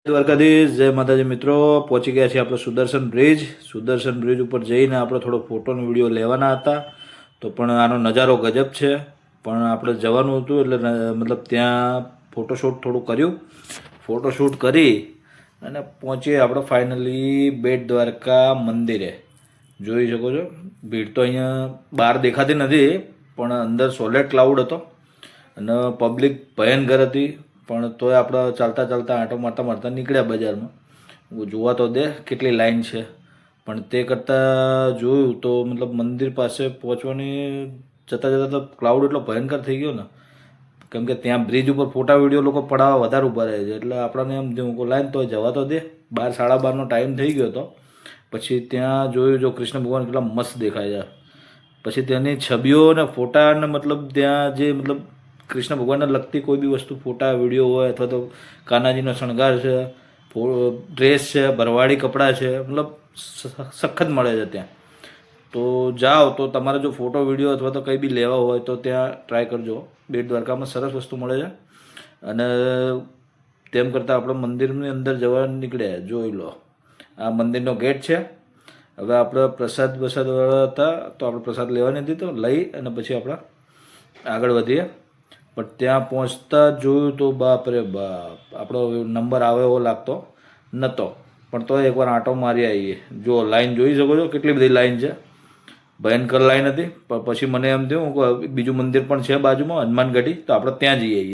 દ્વારકાધીશ, જય માતાજી મિત્રો. પહોંચી ગયા છીએ આપણે સુદર્શન બ્રિજ ઉપર જઈને આપણે થોડો ફોટોનો વિડીયો લેવાના હતા. તો પણ આનો નજારો ગજબ છે. પણ આપણે જવાનું હતું એટલે મતલબ ત્યાં ફોટોશૂટ થોડું કર્યું. ફોટોશૂટ કરી અને પહોંચીએ આપણે ફાઇનલી બેટ દ્વારકા મંદિરે. જોઈ શકો છો, ભીડ તો અહીંયા બહાર દેખાતી નથી, પણ અંદર સોલેડ ક્લાઉડ હતો અને પબ્લિક ભયંકર હતી. પણ તોય આપણે ચાલતા ચાલતા આંટો મારતા નીકળ્યા બજારમાં. જોવા તો દે કેટલી લાઈન છે. પણ તે કરતાં જોયું તો મતલબ મંદિર પાસે પહોંચવાની જતાં જતાં તો ક્લાઉડ એટલો ભયંકર થઈ ગયો ને, કેમ કે ત્યાં બ્રિજ ઉપર ફોટા વિડીયો લોકો પડાવવા વધારે ઊભા રહે છે. એટલે આપણને એમ જેવું લાઈન તો જવા તો દે. 12:30નો ટાઈમ થઈ ગયો હતો. પછી ત્યાં જોયું જો કૃષ્ણ ભગવાન કેટલા મસ્ત દેખાય છે. પછી ત્યાંની છબીઓ ને ફોટા ને મતલબ ત્યાં જે મતલબ કૃષ્ણ ભગવાનને લગતી કોઈ બી વસ્તુ ફોટા વિડીયો હોય અથવા તો કાનાજીનો શણગાર છે, ડ્રેસ છે, ભરવાડી કપડાં છે, મતલબ સખત મળે છે ત્યાં. તો જાઓ તો તમારે જો ફોટો વિડીયો અથવા તો કંઈ બી લેવા હોય તો ત્યાં ટ્રાય કરજો. બેટ દ્વારકામાં સરસ વસ્તુ મળે છે. અને તેમ કરતાં આપણે મંદિરની અંદર જવા નીકળ્યા. જોઈ લો, આ મંદિરનો ગેટ છે. હવે આપણે પ્રસાદવાળા હતા તો આપણે પ્રસાદ લેવાની હતી, તો લઈ અને પછી આપણે આગળ વધીએ. પણ ત્યાં પહોંચતા જોયું તો બાપ રે બાપ, આપણો નંબર આવે એવો લાગતો નહોતો. પણ તો એકવાર આંટો મારી આવીએ. જો લાઈન જોઈ શકો છો, કેટલી બધી લાઈન છે. ભયંકર લાઈન હતી. પણ પછી મને એમ થયું કે બીજું મંદિર પણ છે બાજુમાં, હનુમાનગઢી, તો આપણે ત્યાં જઈ આવીએ.